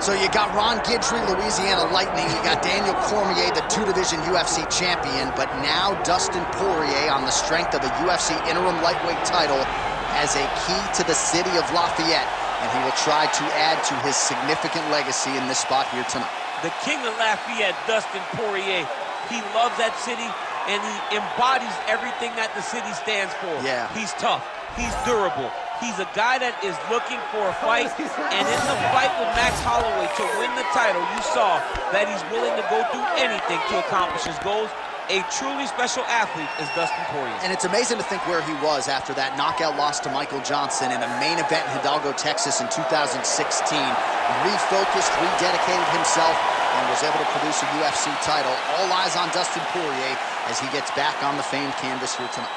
So you got Ron Guidry, Louisiana Lightning. You got Daniel Cormier, the two-division UFC champion. But now Dustin Poirier, on the strength of a UFC interim lightweight title, has a key to the city of Lafayette, and he will try to add to his significant legacy in this spot here tonight. The king of Lafayette, Dustin Poirier, he loves that city, and he embodies everything that the city stands for. Yeah. He's tough. He's durable. He's a guy that is looking for a fight, and in the fight with Max Holloway to win the title, you saw that he's willing to go through anything to accomplish his goals. A truly special athlete is Dustin Poirier. And it's amazing to think where he was after that knockout loss to Michael Johnson in a main event in Hidalgo, Texas in 2016. Refocused, rededicated himself, and was able to produce a UFC title. All eyes on Dustin Poirier as he gets back on the famed canvas here tonight.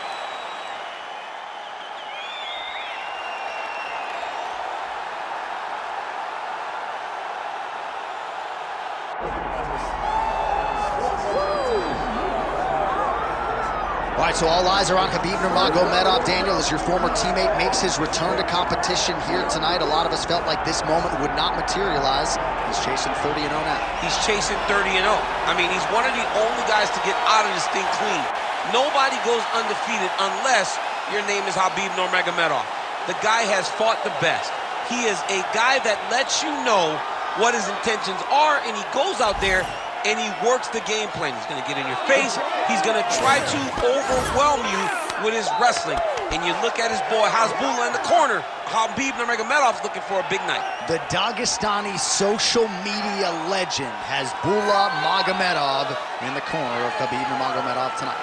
All right, so all eyes are on Khabib Nurmagomedov. Daniel, as your former teammate makes his return to competition here tonight, a lot of us felt like this moment would not materialize. He's chasing 30-0 now. He's chasing 30-0. I mean, he's one of the only guys to get out of this thing clean. Nobody goes undefeated unless your name is Khabib Nurmagomedov. The guy has fought the best. He is a guy that lets you know what his intentions are, and he goes out there and he works the game plan. He's going to get in your face. He's going to try to overwhelm you with his wrestling. And you look at his boy, Hasbulla in the corner. Khabib Nurmagomedov's looking for a big night. The Dagestani social media legend Hasbulla Magomedov in the corner of Khabib Nurmagomedov tonight.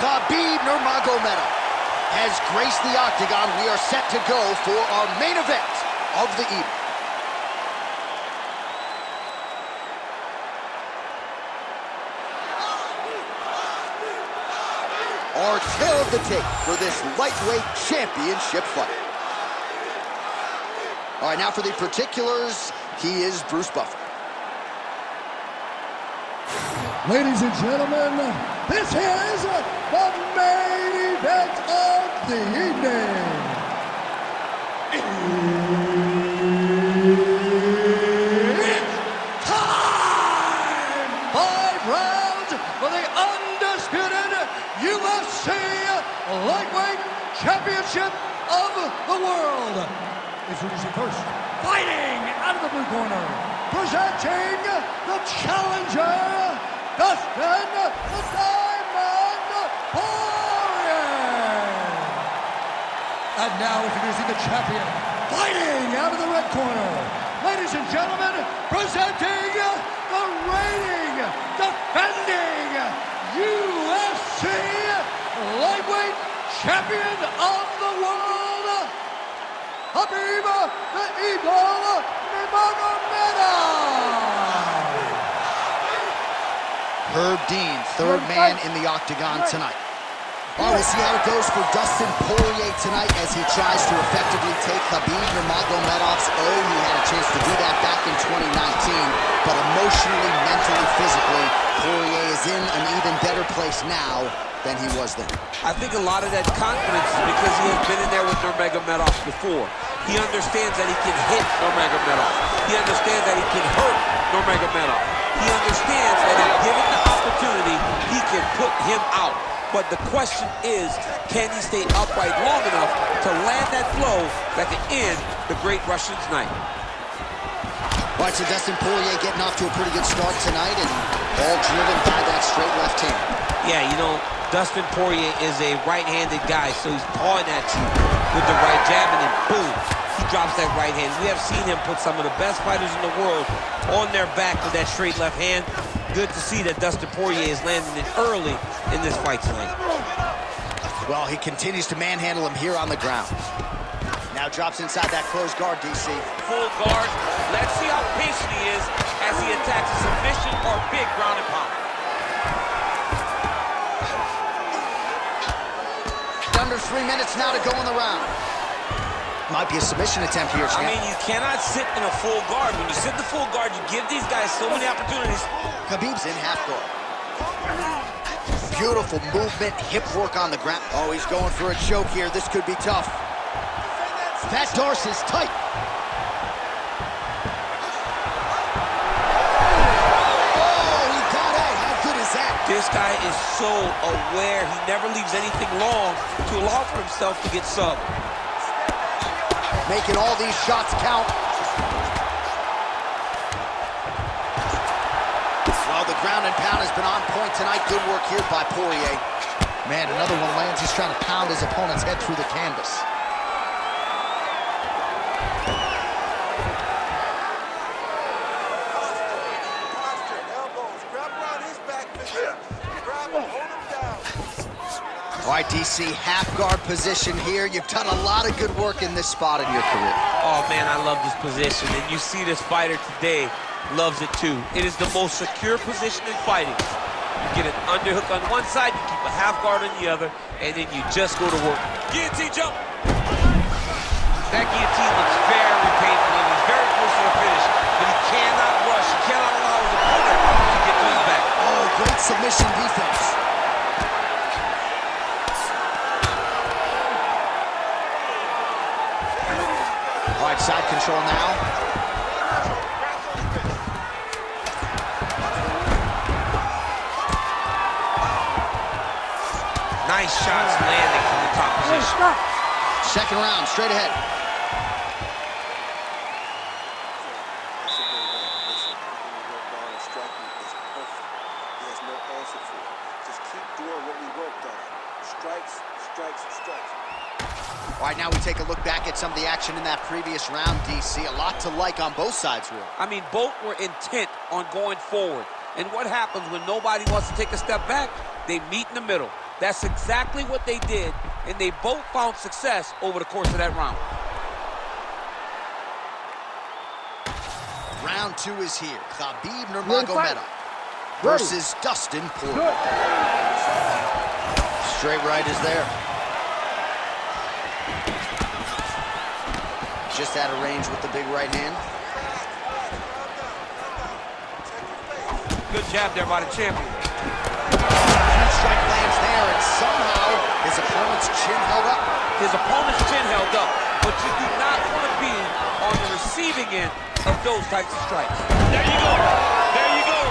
Khabib Nurmagomedov has graced the octagon. We are set to go for our main event of the evening. Our tale of the tape for this lightweight championship fight. All right, now for the particulars, he is Bruce Buffer. Ladies and gentlemen, this is the main event of the evening. It's time! 5 rounds for the undisputed UFC Lightweight Championship of the World. Introducing first, fighting out of the blue corner, presenting the challenger, Dustin the Diamond Poirier. And now introducing the champion, fighting out of the red corner. Ladies and gentlemen, presenting the reigning, defending UFC Lightweight Champion of the World, Khabib the Eagle Nurmagomedov. Herb Dean, third man in the octagon tonight. All right, we'll see how it goes for Dustin Poirier tonight as he tries to effectively take Khabib Nurmagomedov's O. He had a chance to do that back in 2019, but emotionally, mentally, physically, Poirier is in an even better place now than he was then. I think a lot of that confidence is because he has been in there with Nurmagomedov before. He understands that he can hit Nurmagomedov. He understands that he can hurt Nurmagomedov. He understands that if given the opportunity, he can put him out. But the question is, can he stay upright long enough to land that flow that can end the great Russian's night? All right, so Dustin Poirier getting off to a pretty good start tonight, and all driven by that straight left hand. Yeah, you know, Dustin Poirier is a right-handed guy, so he's pawing at you with the right jab, and then boom, he drops that right hand. We have seen him put some of the best fighters in the world on their back with that straight left hand. Good to see that Dustin Poirier is landing it early in this fight tonight. Well, he continues to manhandle him here on the ground. Now drops inside that closed guard, DC. Full guard. Let's see how patient he is as he attacks a submission or big ground and pound. Under 3 minutes now to go in the round. Might be a submission attempt here, champ. I mean, you cannot sit in a full guard. When you sit in the full guard, you give these guys so many opportunities. Khabib's in half guard. Beautiful movement, hip work on the ground. Oh, he's going for a choke here. This could be tough. That dorse is tight. This guy is so aware. He never leaves anything long to allow for himself to get subbed. Making all these shots count. Well, the ground and pound has been on point tonight. Good work here by Poirier. Man, another one lands. He's trying to pound his opponent's head through the canvas. All right, DC, half guard position here. You've done a lot of good work in this spot in your career. Oh, man, I love this position. And you see this fighter today loves it, too. It is the most secure position in fighting. You get an underhook on one side, you keep a half guard on the other, and then you just go to work. Guillotine jump. That guillotine looks very painful, and he's very close to the finish. But he cannot rush. He cannot allow his opponent to get to his back. Oh, great submission defense. All right, side control now. Nice shots landing from the top position. Second round, straight ahead. All right, now we take a look back at some of the action in that previous round, DC. A lot to like on both sides, really. I mean, both were intent on going forward. And what happens when nobody wants to take a step back? They meet in the middle. That's exactly what they did, and they both found success over the course of that round. Round two is here. Khabib Nurmagomedov versus Dustin Poirier. Straight right is there. Just out of range with the big right hand. Good jab there by the champion. Strike lands there, and somehow his opponent's chin held up. His opponent's chin held up, but you do not want to be on the receiving end of those types of strikes. There you go. There you go.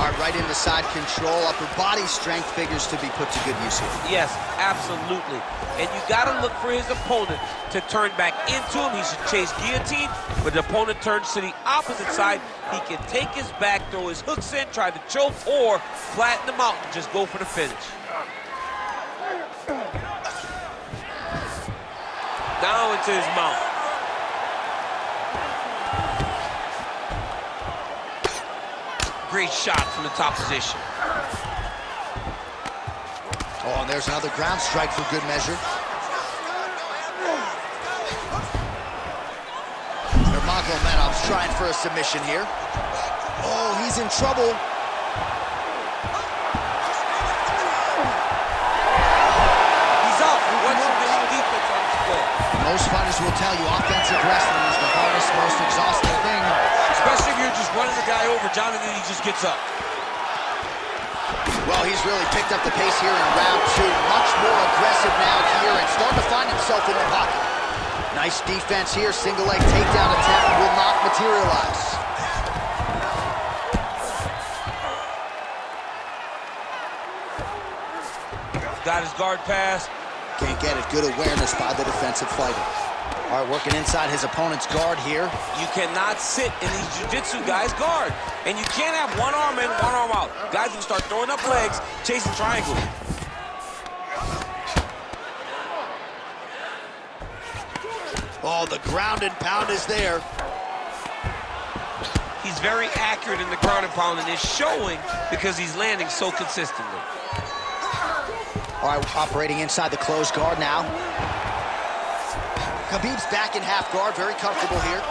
All right, right into side control. Upper body strength figures to be put to good use here. Yes, absolutely. And you got to look for his opponent to turn back into him. He should chase guillotine, but the opponent turns to the opposite side. He can take his back, throw his hooks in, try to choke, or flatten him out and just go for the finish. Now into his mouth. Great shot from the top position. Oh, and there's another ground strike for good measure. Nurmagomedov's trying for a submission here. Oh, he's in trouble. He's out. What's the defense on the score? Most fighters will tell you offensive wrestling is the hardest, most exhausting thing. Especially if you're just running the guy over, John, and then he just gets up. Well, he's really picked up the pace here in round two. Much more aggressive now here and starting to find himself in the pocket. Nice defense here. Single leg takedown attempt will not materialize. Got his guard pass. Can't get it. Good awareness by the defensive fighter. All right, working inside his opponent's guard here. You cannot sit in these jiu-jitsu guys' guard. And you can't have one arm in, one arm out. Guys will start throwing up legs, chasing triangles. Oh, the ground and pound is there. He's very accurate in the ground and pound, and it's showing because he's landing so consistently. All right, operating inside the closed guard now. Khabib's back in half guard, very comfortable here.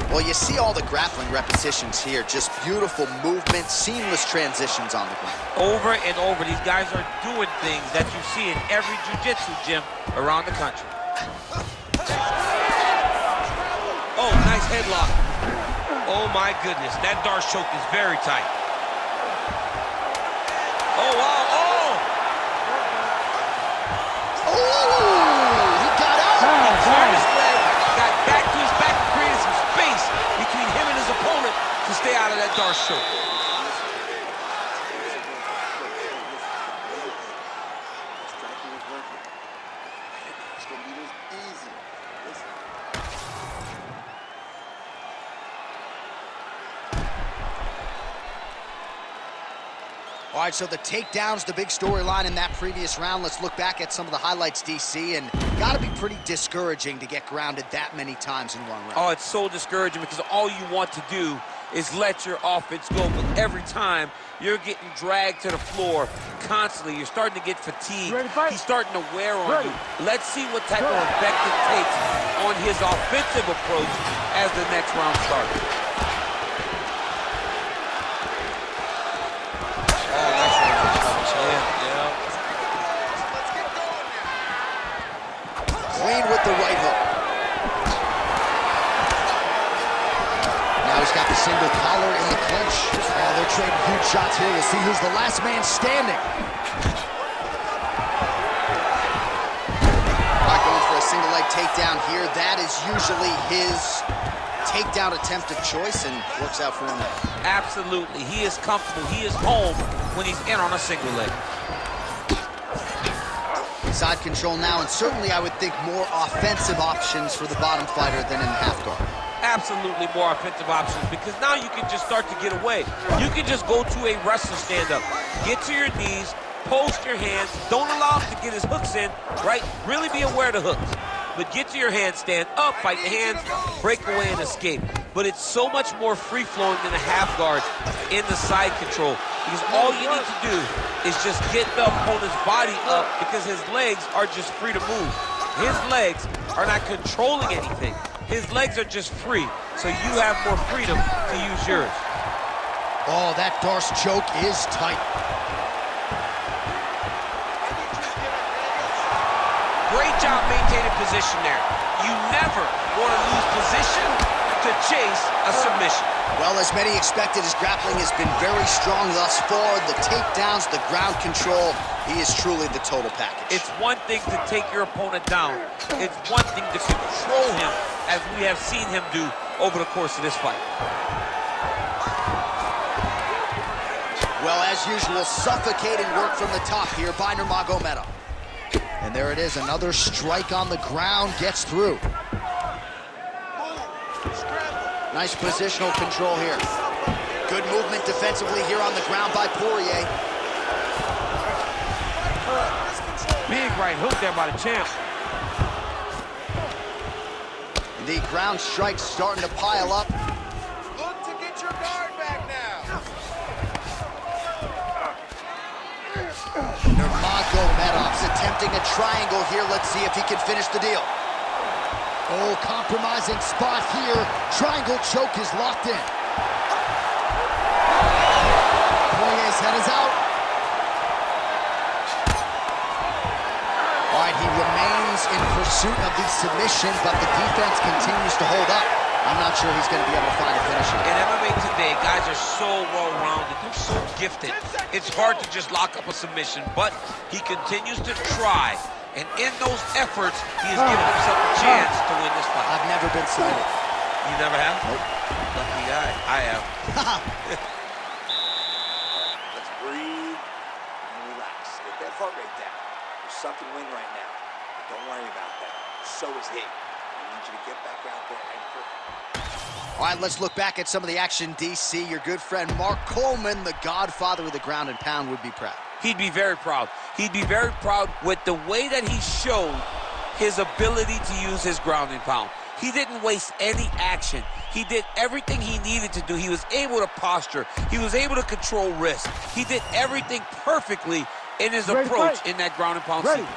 Well, you see all the grappling repetitions here. Just beautiful movement, seamless transitions on the ground. Over and over, these guys are doing things that you see in every jiu-jitsu gym around the country. Oh, nice headlock. Oh, my goodness. That Darce choke is very tight. Oh, wow. Oh! Oh! He got out! He turned his leg, got back to his back, and created some space between him and his opponent to stay out of that Darce choke. All right, so the takedown's the big storyline in that previous round. Let's look back at some of the highlights, DC, and got to be pretty discouraging to get grounded that many times in one round. Oh, it's so discouraging because all you want to do is let your offense go, but every time you're getting dragged to the floor constantly, you're starting to get fatigued. He's starting to wear on you. Let's see what type of effect it takes on his offensive approach as the next round starts. Clean with the right hook. Now he's got the single collar in the clinch. Oh, they're trading huge shots here. We'll see who's the last man standing. All right, going for a single leg takedown here. That is usually his takedown attempt of choice and works out for him. Absolutely. He is comfortable. He is home when he's in on a single leg. Side control now, and certainly I would think more offensive options for the bottom fighter than in the half guard. Absolutely more offensive options because now you can just start to get away. You can just go to a wrestler stand-up. Get to your knees, post your hands, don't allow him to get his hooks in, right? Really be aware of the hooks. But get to your hands, stand up, fight the hands, break away and escape. But it's so much more free-flowing than a half guard in the side control because all you need to do is just get the opponent's body up because his legs are just free to move. His legs are not controlling anything. His legs are just free, so you have more freedom to use yours. Oh, that Darce choke is tight. Great job maintaining position there. You never want to lose position to chase a submission. Well, as many expected, his grappling has been very strong thus far. The takedowns, the ground control, he is truly the total package. It's one thing to take your opponent down. It's one thing to control him, as we have seen him do over the course of this fight. Well, as usual, suffocating work from the top here by Nurmagomedov. And there it is, another strike on the ground, gets through. Nice positional control here. Good movement defensively here on the ground by Poirier. Big right hook there by the champ. The ground strikes starting to pile up. Look to get your guard back now. Nurmagomedov's attempting a triangle here. Let's see if he can finish the deal. Oh, compromising spot here. Triangle choke is locked in. Poirier's head is out. All right, he remains in pursuit of the submission, but the defense continues to hold up. I'm not sure he's going to be able to find a finisher. In MMA today, guys are so well-rounded. They're so gifted. It's hard to just lock up a submission, but he continues to try. And in those efforts, he has given himself a chance to win this fight. I've never been sighted. You never have? Nope. Lucky guy. I have. Let's breathe and relax. Get that heart rate down. You're sucking wind right now. But don't worry about that. So is he. I need you to get back out there and perform. All right, let's look back at some of the action, DC. Your good friend Mark Coleman, the godfather of the ground and pound, would be proud. He'd be very proud. He'd be very proud with the way that he showed his ability to use his ground and pound. He didn't waste any action. He did everything he needed to do. He was able to posture. He was able to control wrist. He did everything perfectly in his approach in that ground and pound sequence.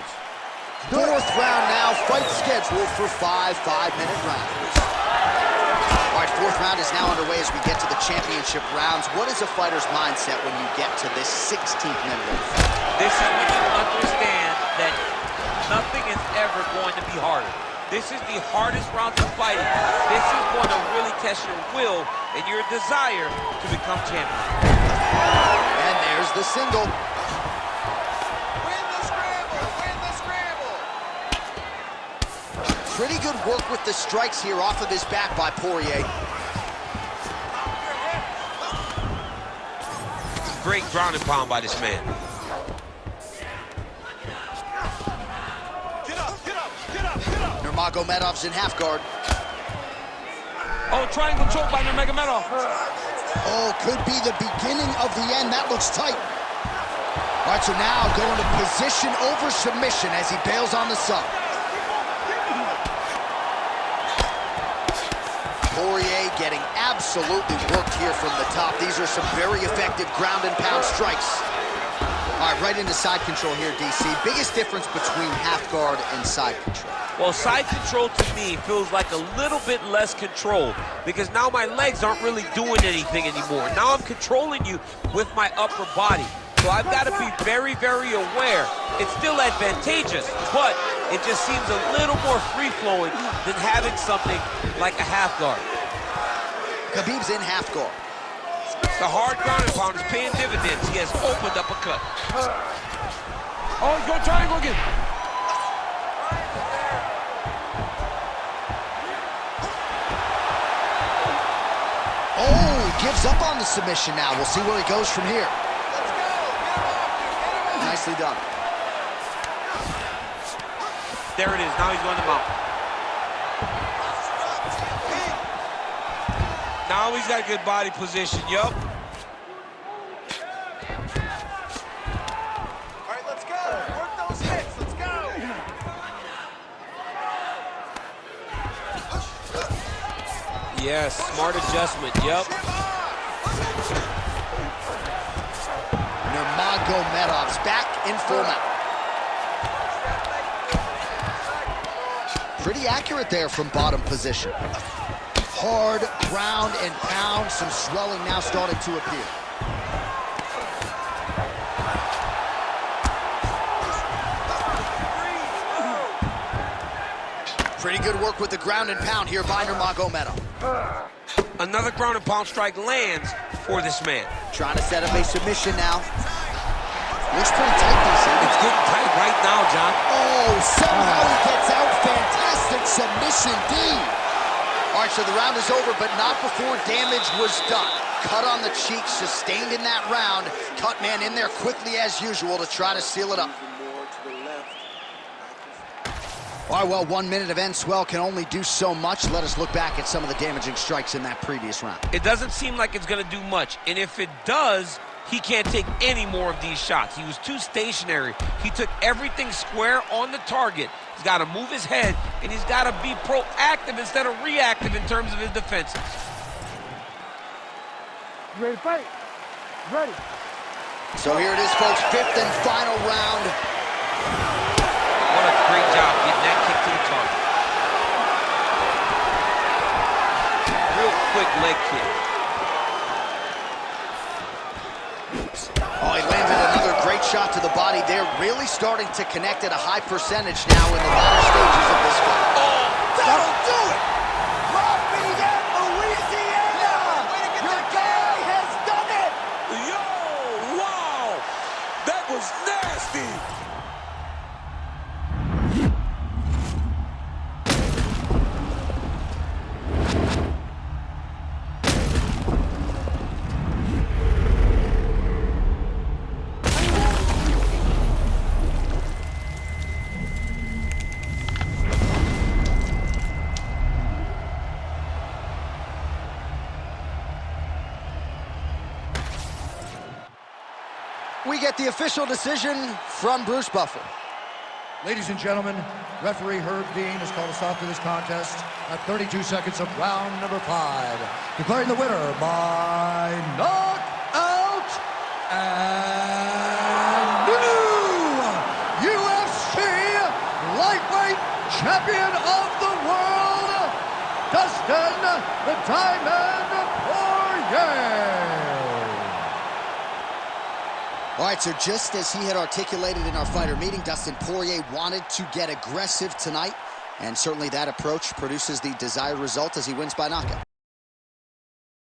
Fourth round now, fight scheduled for 5 5-minute rounds. All right, fourth round is now underway as we get to the championship rounds. What is a fighter's mindset when you get to this 16th minute of the fight? This is when you understand that nothing is ever going to be harder. This is the hardest round of fighting. This is going to really test your will and your desire to become champion. And there's the single. Win the scramble! Win the scramble! Pretty good work with the strikes here off of his back by Poirier. Great ground and pound by this man. Get up, get up, get up, get up! Nurmagomedov's in half guard. Oh, triangle choke by Nurmagomedov. Oh, could be the beginning of the end. That looks tight. All right, so now going to position over submission as he bails on the sub. Poirier getting absolutely worked here from the top. These are some very effective ground and pound strikes. All right, right into side control here, DC. Biggest difference between half guard and side control. Well, side control to me feels like a little bit less control because now my legs aren't really doing anything anymore. Now I'm controlling you with my upper body. So I've got to be very, very aware. It's still advantageous, but it just seems a little more free-flowing than having something like a half guard. Khabib's in half guard. The hard ground and pound is paying dividends. He has opened up a cut. Oh, he's going triangle again. Oh, he gives up on the submission now. We'll see where he goes from here. Let's go! Get him off, dude! Nicely done. There it is. Now he's going to mount. Now he's got good body position. Yup. All right, let's go! Work those hits, let's go! Yes, smart adjustment. Yup. Nurmagomedov's back in full mount. Pretty accurate there from bottom position. Hard ground and pound. Some swelling now starting to appear. Pretty good work with the ground and pound here by Nurmagomedov. Another ground and pound strike lands for this man. Trying to set up a submission now. Looks pretty tight, DC. It's getting tight right now, John. Oh, somehow he gets out. Fantastic submission, D. All right, so the round is over, but not before damage was done. Cut on the cheek, sustained in that round. Cut man in there quickly as usual to try to seal it up. All right, well, 1 minute of end swell can only do so much. Let us look back at some of the damaging strikes in that previous round. It doesn't seem like it's going to do much, and if it does, he can't take any more of these shots. He was too stationary. He took everything square on the target. He's got to move his head, and he's got to be proactive instead of reactive in terms of his defenses. You ready to fight? Ready. So here it is, folks, fifth and final round. What a great job getting that kick to the target. Real quick leg kick. Oh, he landed another great shot to the body there. Really starting to connect at a high percentage now in the latter stages of this fight. Oh, That'll do it! Lafayette, Louisiana! Your guy has done it! yo, wow. That was nasty. We get the official decision from Bruce Buffer. Ladies and gentlemen, referee Herb Dean has called a stop to this contest at 32 seconds of round number 5. Declaring the winner by knockout and new UFC lightweight champion of the world, Dustin the Diamond Poirier. All right, so just as he had articulated in our fighter meeting, Dustin Poirier wanted to get aggressive tonight And certainly that approach produces the desired result as he wins by knockout.